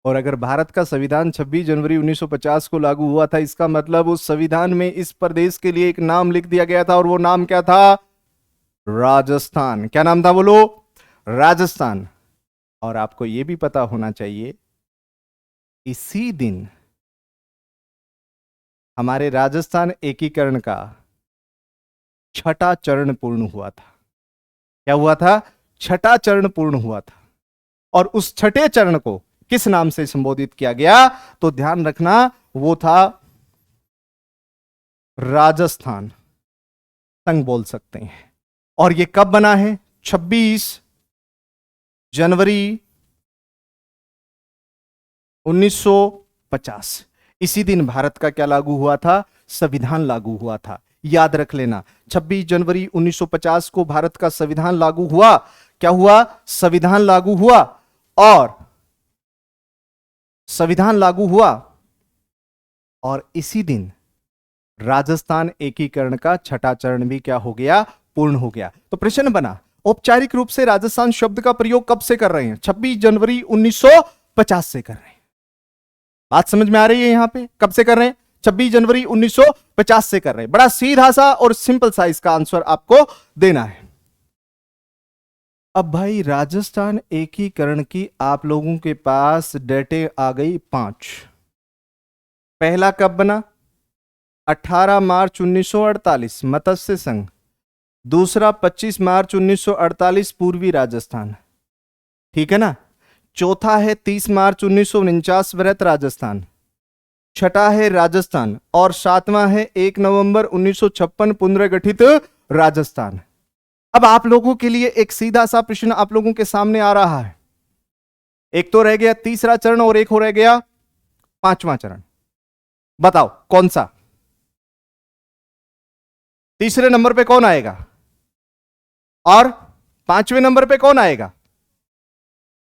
और अगर भारत का संविधान 26 जनवरी 1950 को लागू हुआ था, इसका मतलब उस संविधान में इस प्रदेश के लिए एक नाम लिख दिया गया था, और वो नाम क्या था? राजस्थान। क्या नाम था बोलो? राजस्थान। और आपको यह भी पता होना चाहिए, इसी दिन हमारे राजस्थान एकीकरण का 6ठा चरण पूर्ण हुआ था। क्या हुआ था? 6ठा चरण पूर्ण हुआ था। और उस 6ठे चरण को किस नाम से संबोधित किया गया? तो ध्यान रखना, वो था राजस्थान संघ बोल सकते हैं। और ये कब बना है? 26 जनवरी 1950। इसी दिन भारत का क्या लागू हुआ था? संविधान लागू हुआ था। याद रख लेना, 26 जनवरी 1950 को भारत का संविधान लागू हुआ। क्या हुआ? संविधान लागू हुआ। और संविधान लागू हुआ और इसी दिन राजस्थान एकीकरण का 6ठा चरण भी क्या हो गया? पूर्ण हो गया। तो प्रश्न बना, औपचारिक रूप से राजस्थान शब्द का प्रयोग कब से कर रहे हैं? 26 जनवरी 1950 से कर रहे हैं। बात समझ में आ रही है? यहां पे कब से कर रहे हैं? 26 जनवरी 1950 से कर रहे हैं। बड़ा सीधा सा और सिंपल सा इसका आंसर आपको देना है। अब भाई राजस्थान एकीकरण की आप लोगों के पास डेटें आ गई 5। पहला कब बना? 18 मार्च 1948 मत्स्य संघ। दूसरा 25 मार्च 1948 पूर्वी राजस्थान, ठीक है ना। चौथा है 30 मार्च 1949 वृहत राजस्थान। छठा है राजस्थान और सातवां है 1 नवंबर 1956 पुनर्गठित राजस्थान। अब आप लोगों के लिए एक सीधा सा प्रश्न आप लोगों के सामने आ रहा है। एक तो रह गया तीसरा चरण और एक हो रह गया पांचवा चरण। बताओ कौन सा? तीसरे नंबर पे कौन आएगा और पांचवें नंबर पे कौन आएगा?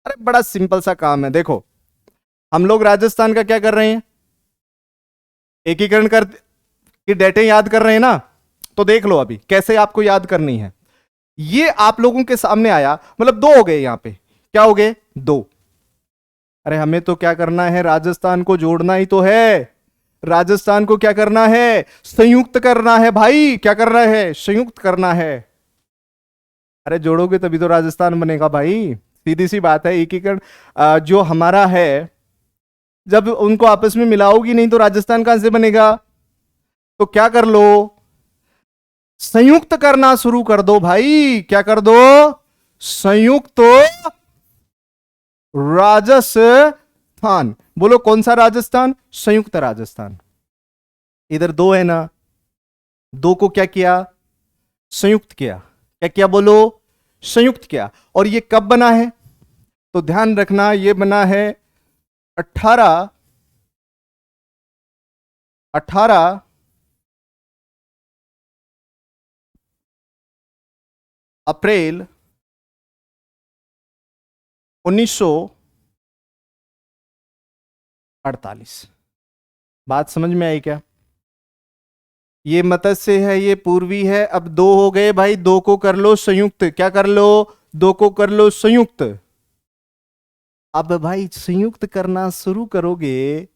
अरे बड़ा सिंपल सा काम है। देखो हम लोग राजस्थान का क्या कर रहे हैं, एकीकरण कर की डेटें याद कर रहे हैं ना। तो देख लो अभी कैसे आपको याद करनी है। ये आप लोगों के सामने आया, मतलब 2 हो गए यहां पे। क्या हो गए? 2। अरे हमें तो क्या करना है, राजस्थान को जोड़ना ही तो है। राजस्थान को क्या करना है? संयुक्त करना है भाई। क्या करना है? संयुक्त करना है। अरे जोड़ोगे तभी तो राजस्थान बनेगा भाई, सीधी सी बात है। एकीकरण जो हमारा है, जब उनको आपस में मिलाओगी नहीं तो राजस्थान कहां से बनेगा? तो क्या कर लो, संयुक्त करना शुरू कर दो भाई। क्या कर दो? संयुक्त राजस्थान। बोलो कौन सा राजस्थान? संयुक्त राजस्थान। इधर 2 है ना, 2 को क्या किया? संयुक्त किया। क्या किया? बोलो संयुक्त किया। और ये कब बना है? तो ध्यान रखना ये बना है 18 अप्रैल 1948। बात समझ में आई क्या? ये मत्स्य है, ये पूर्वी है। अब 2 हो गए भाई, 2 को कर लो संयुक्त। क्या कर लो? 2 को कर लो संयुक्त। अब भाई संयुक्त करना शुरू करोगे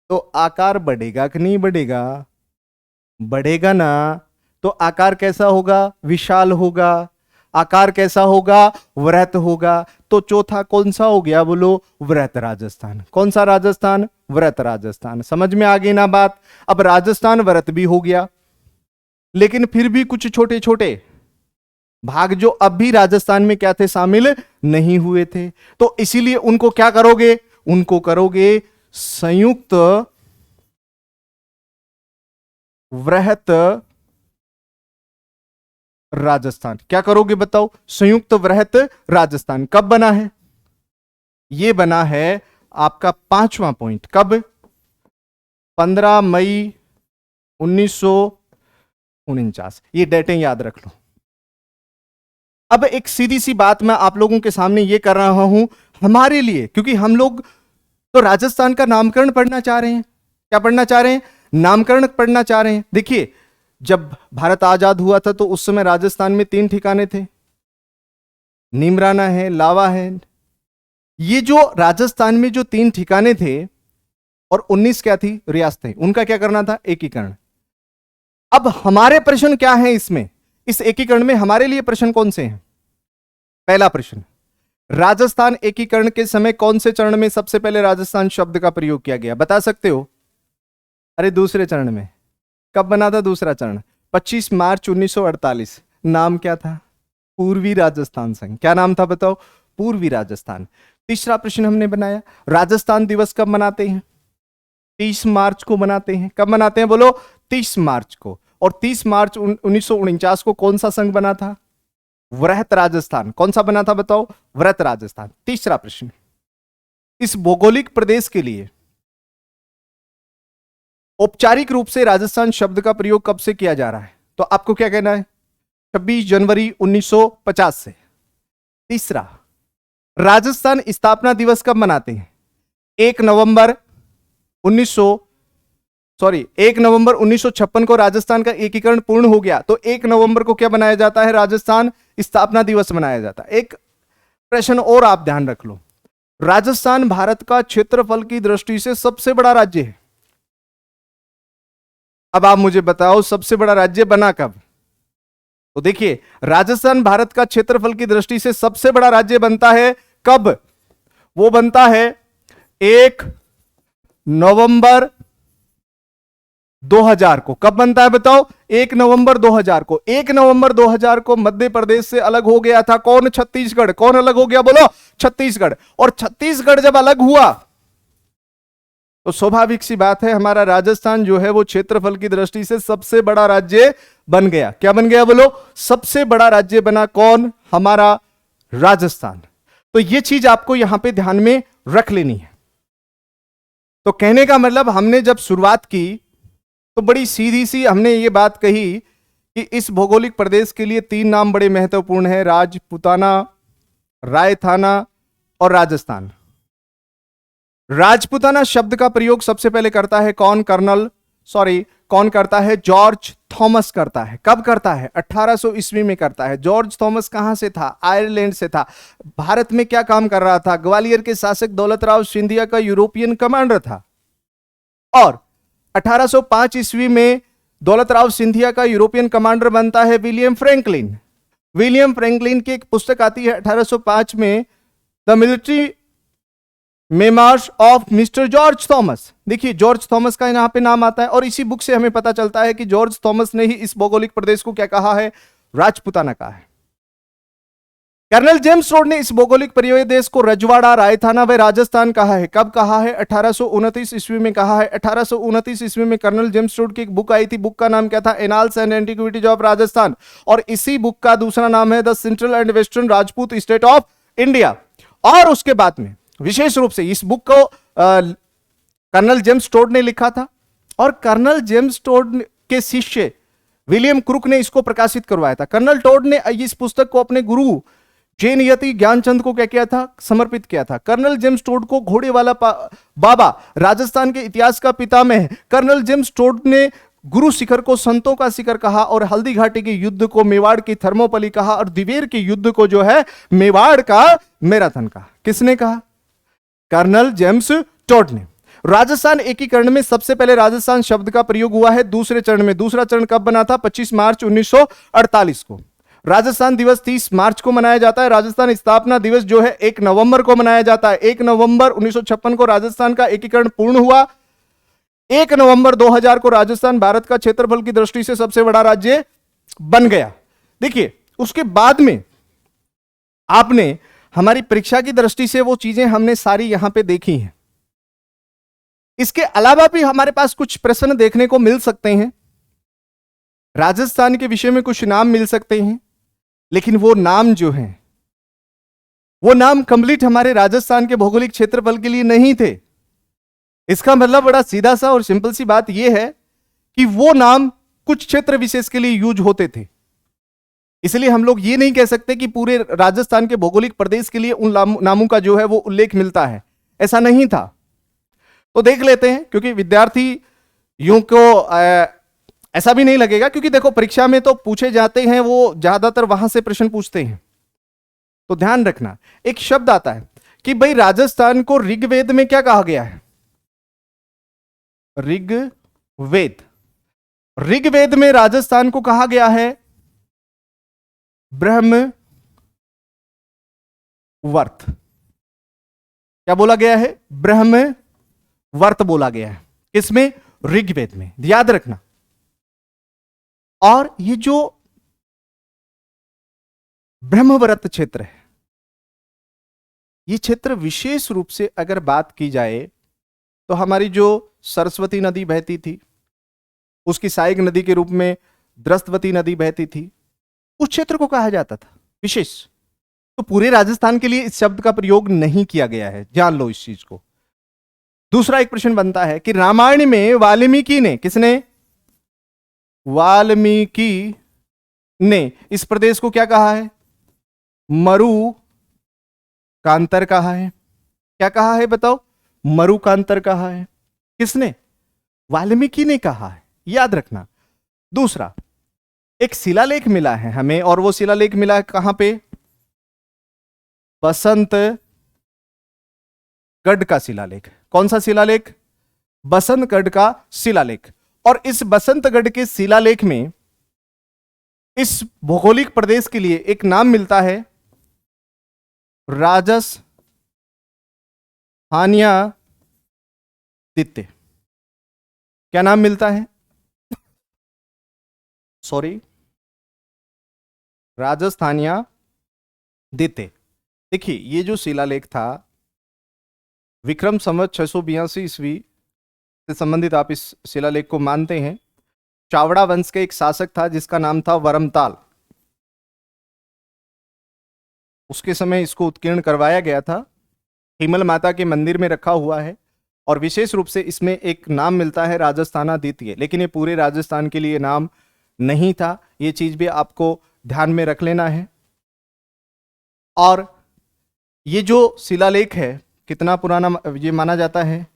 तो आकार बढ़ेगा कि नहीं बढ़ेगा? बढ़ेगा ना। तो आकार कैसा होगा? विशाल होगा। आकार कैसा होगा? वृहत होगा। तो चौथा कौन सा हो गया? बोलो वृहत राजस्थान। कौन सा राजस्थान? वृहत राजस्थान। समझ में आ गई ना बात? अब राजस्थान वृहत भी हो गया, लेकिन फिर भी कुछ छोटे छोटे भाग जो अब भी राजस्थान में क्या थे? शामिल नहीं हुए थे। तो इसीलिए उनको क्या करोगे? उनको करोगे संयुक्त वृहत राजस्थान। क्या करोगे बताओ? संयुक्त वृहत राजस्थान। कब बना है? यह बना है आपका 5वां पॉइंट। कब? 15 मई 1949। ये डेटें याद रख लो। अब एक सीधी सी बात मैं आप लोगों के सामने ये कर रहा हूं हमारे लिए, क्योंकि हम लोग तो राजस्थान का नामकरण पढ़ना चाह रहे हैं। क्या पढ़ना चाह रहे हैं? नामकरण पढ़ना चाह रहे हैं। देखिए जब भारत आजाद हुआ था तो उस समय राजस्थान में 3 ठिकाने थे, नीमराना है, लावा है। ये जो राजस्थान में जो 3 ठिकाने थे और 19 क्या थी? रियासतें। उनका क्या करना था? एकीकरण। अब हमारे प्रश्न क्या है इसमें, इस एकीकरण में हमारे लिए प्रश्न कौन से हैं? पहला प्रश्न, राजस्थान एकीकरण के समय कौन से चरण में सबसे पहले राजस्थान शब्द का प्रयोग किया गया? बता सकते हो? अरे दूसरे चरण में। कब बना था दूसरा चरण? 25 मार्च 1948। नाम क्या था? पूर्वी राजस्थान संघ। क्या नाम था बताओ? पूर्वी राजस्थान। तीसरा प्रश्न हमने बनाया, राजस्थान दिवस कब मनाते हैं? 30 मार्च को मनाते हैं। कब मनाते हैं? बोलो 30 मार्च को। और 30 मार्च 1949 को कौन सा संघ बना था? वृहत राजस्थान। कौन सा बना था बताओ? वृहत राजस्थान। तीसरा प्रश्न, इस भौगोलिक प्रदेश के लिए औपचारिक रूप से राजस्थान शब्द का प्रयोग कब से किया जा रहा है? तो आपको क्या कहना है? 26 जनवरी 1950 से। तीसरा, राजस्थान स्थापना दिवस कब मनाते हैं? 1 नवंबर 1956 को राजस्थान का एकीकरण पूर्ण हो गया, तो 1 नवंबर को क्या बनाया जाता है? राजस्थान स्थापना दिवस मनाया जाता है। एक प्रश्न और आप ध्यान रख लो, राजस्थान भारत का क्षेत्रफल की दृष्टि से सबसे बड़ा राज्य है। अब आप मुझे बताओ सबसे बड़ा राज्य बना कब? तो देखिए, राजस्थान भारत का क्षेत्रफल की दृष्टि से सबसे बड़ा राज्य बनता है कब? वो बनता है 1 नवंबर 2000 को। कब बनता है बताओ? 1 नवंबर 2000 को। 1 नवंबर 2000 को मध्य प्रदेश से अलग हो गया था कौन? छत्तीसगढ़। कौन अलग हो गया बोलो? छत्तीसगढ़। और छत्तीसगढ़ जब अलग हुआ तो स्वाभाविक सी बात है, हमारा राजस्थान जो है वो क्षेत्रफल की दृष्टि से सबसे बड़ा राज्य बन गया। क्या बन गया बोलो? सबसे बड़ा राज्य बना कौन? हमारा राजस्थान। तो ये चीज आपको यहां पे ध्यान में रख लेनी है। तो कहने का मतलब, हमने जब शुरुआत की तो बड़ी सीधी सी हमने ये बात कही कि इस भौगोलिक प्रदेश के लिए 3 नाम बड़े महत्वपूर्ण हैं: राजपूताना, रायथाना और राजस्थान। राजपूताना शब्द का प्रयोग सबसे पहले करता है कौन? कौन करता है? जॉर्ज थॉमस करता है। कब करता है? 1800 ईस्वी में करता है। जॉर्ज थॉमस कहां से था? आयरलैंड से था। भारत में क्या काम कर रहा था? ग्वालियर के शासक दौलतराव सिंधिया का यूरोपियन कमांडर था। और 1805 ईस्वी में दौलतराव सिंधिया का यूरोपियन कमांडर बनता है विलियम फ्रैंकलिन। विलियम फ्रैंकलिन की एक पुस्तक आती है 1805 में, the military memoirs of mister George Thomas. देखिए, जॉर्ज थॉमस का यहां पे नाम आता है और इसी बुक से हमें पता चलता है कि जॉर्ज थॉमस ने ही इस भौगोलिक प्रदेश को क्या कहा है? राजपूताना कहा है। कर्नल जेम्स रोड ने इस भौगोलिक प्रदेश को रजवाड़ा, रायथाना व राजस्थान कहा है। कब कहा है? 1829 ईस्वी में कहा है। 1829 ईस्वी में कर्नल जेम्स रोड की एक बुक आई थी। बुक का नाम क्या था? Annals and antiquities of Rajasthan. और इसी बुक का दूसरा नाम है the central and western Rajput state of India. और उसके बाद में विशेष रूप से इस बुक को कर्नल जेम्स टोड ने लिखा था और कर्नल जेम्स टोड के शिष्य विलियम क्रुक ने इसको प्रकाशित करवाया था। कर्नल टोड ने इस पुस्तक को अपने गुरु जैन यति ज्ञानचंद को क्या किया था? समर्पित किया था। कर्नल जेम्स टोड को घोड़े वाला बाबा, राजस्थान के इतिहास का पितामह कर्नल जेम्स टोड ने गुरु शिखर को संतों का शिखर कहा और हल्दी घाटी के युद्ध को मेवाड़ की थर्मोपली कहा और दिवेर के युद्ध को जो है मेवाड़ का मैराथन कहा। किसने कहा? कर्नल जेम्स टोड ने। राजस्थान एकीकरण में सबसे पहले राजस्थान शब्द का प्रयोग हुआ है दूसरे चरण में। दूसरा चरण कब बना था? 25 मार्च 1948 को। राजस्थान दिवस 30 मार्च को मनाया जाता है। राजस्थान स्थापना दिवस जो है 1 नवंबर को मनाया जाता है। 1 नवंबर 1956 को राजस्थान का एकीकरण पूर्ण हुआ। 1 नवंबर 2000 को राजस्थान भारत का क्षेत्रफल की दृष्टि से सबसे बड़ा राज्य बन गया। देखिए, उसके बाद में आपने हमारी परीक्षा की दृष्टि से वो चीजें हमने सारी यहां पे देखी हैं। इसके अलावा भी हमारे पास कुछ प्रश्न देखने को मिल सकते हैं। राजस्थान के विषय में कुछ नाम मिल सकते हैं, लेकिन वो नाम जो हैं वो नाम कंप्लीट हमारे राजस्थान के भौगोलिक क्षेत्रफल के लिए नहीं थे। इसका मतलब बड़ा सीधा सा और सिंपल सी बात यह है कि वो नाम कुछ क्षेत्र विशेष के लिए यूज होते थे। इसलिए हम लोग ये नहीं कह सकते कि पूरे राजस्थान के भौगोलिक प्रदेश के लिए उन नामों का जो है वो उल्लेख मिलता है। ऐसा नहीं था। तो देख लेते हैं, क्योंकि विद्यार्थी यूं को ऐसा भी नहीं लगेगा, क्योंकि देखो परीक्षा में तो पूछे जाते हैं, वो ज्यादातर वहां से प्रश्न पूछते हैं। तो ध्यान रखना, एक शब्द आता है कि भाई राजस्थान को ऋग्वेद में क्या कहा गया है? ऋग्वेद। ऋग्वेद में राजस्थान को कहा गया है ब्रह्मवर्त। क्या बोला गया है? ब्रह्मवर्त बोला गया है। किसमें? ऋग्वेद में। याद रखना। और ये जो ब्रह्मवर्त क्षेत्र है, ये क्षेत्र विशेष रूप से अगर बात की जाए तो हमारी जो सरस्वती नदी बहती थी, उसकी सहायक नदी के रूप में द्रस्तवती नदी बहती थी, उस क्षेत्र को कहा जाता था विशेष। तो पूरे राजस्थान के लिए इस शब्द का प्रयोग नहीं किया गया है, जान लो इस चीज को। दूसरा एक प्रश्न बनता है कि रामायण में वाल्मीकि ने, किसने? वाल्मीकि ने इस प्रदेश को क्या कहा है? मरुकांतर कहा है। क्या कहा है बताओ? मरुकांतर कहा है। किसने? वाल्मीकि ने कहा है। याद रखना। दूसरा, एक शिलालेख मिला है हमें, और वो शिलालेख मिला है कहां पे? बसंतगढ़ का शिलालेख। कौन सा शिलालेख? बसंतगढ़ का शिलालेख। और इस बसंतगढ़ के शिलालेख में इस भौगोलिक प्रदेश के लिए एक नाम मिलता है राजस्थानियादित्य। क्या नाम मिलता है? सॉरी, राजस्थानियादित्य। देखिए, ये जो शिलालेख था विक्रम संवत 682 ईस्वी से संबंधित आप इस शिलालेख को मानते हैं। चावड़ा वंश के एक शासक था जिसका नाम था वरमताल। उसके समय इसको उत्कीर्ण करवाया गया था, हिमल माता के मंदिर में रखा हुआ है और विशेष रूप से इसमें एक नाम मिलता है राजस्थानादित्य। लेकिन ये पूरे राजस्थान के लिए नाम नहीं था, ये चीज भी आपको ध्यान में रख लेना है। और ये जो शिलालेख है कितना पुराना ये माना जाता है?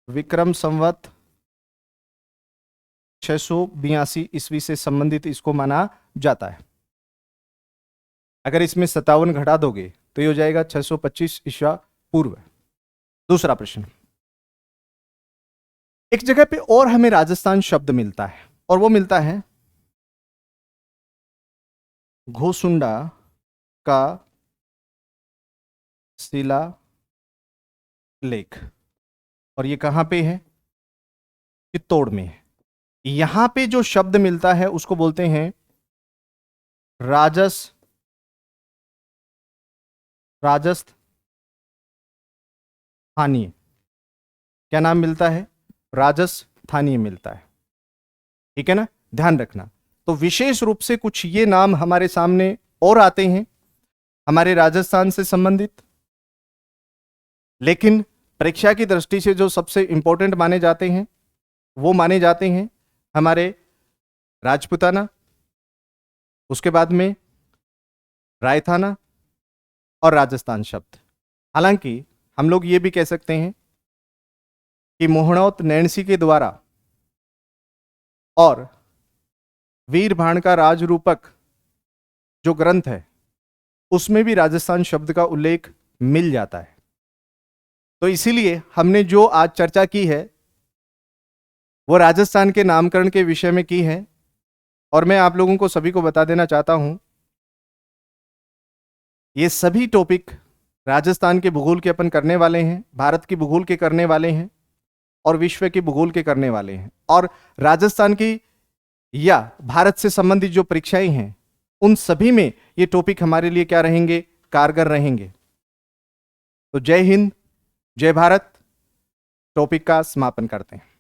विक्रम संवत 682 ईस्वी से संबंधित इसको माना जाता है। अगर इसमें 57 घटा दोगे तो ये हो जाएगा 625 ईसा पूर्व। दूसरा प्रश्न, एक जगह पे और हमें राजस्थान शब्द मिलता है और वो मिलता है घोसुंडा का शिलालेख। और ये कहां पे है? चित्तौड़ में है। यहां पे जो शब्द मिलता है उसको बोलते हैं राजस्थानीय। क्या नाम मिलता है? राजस्थानीय मिलता है। ठीक है ना, ध्यान रखना। तो विशेष रूप से कुछ ये नाम हमारे सामने और आते हैं हमारे राजस्थान से संबंधित, लेकिन परीक्षा की दृष्टि से जो सबसे इंपॉर्टेंट माने जाते हैं वो माने जाते हैं हमारे राजपूताना, उसके बाद में रायथाना और राजस्थान शब्द। हालांकि हम लोग ये भी कह सकते हैं कि मोहनौत नैणसी के द्वारा और वीरभाण का राजरूपक जो ग्रंथ है उसमें भी राजस्थान शब्द का उल्लेख मिल जाता है। तो इसीलिए हमने जो आज चर्चा की है वो राजस्थान के नामकरण के विषय में की है। और मैं आप लोगों को सभी को बता देना चाहता हूं ये सभी टॉपिक राजस्थान के भूगोल के अपन करने वाले हैं, भारत की भूगोल के करने वाले हैं और विश्व के भूगोल के करने वाले हैं। और राजस्थान की या भारत से संबंधित जो परीक्षाएं हैं उन सभी में ये टॉपिक हमारे लिए क्या रहेंगे? कारगर रहेंगे। तो जय हिंद, जय भारत। टॉपिक का समापन करते हैं।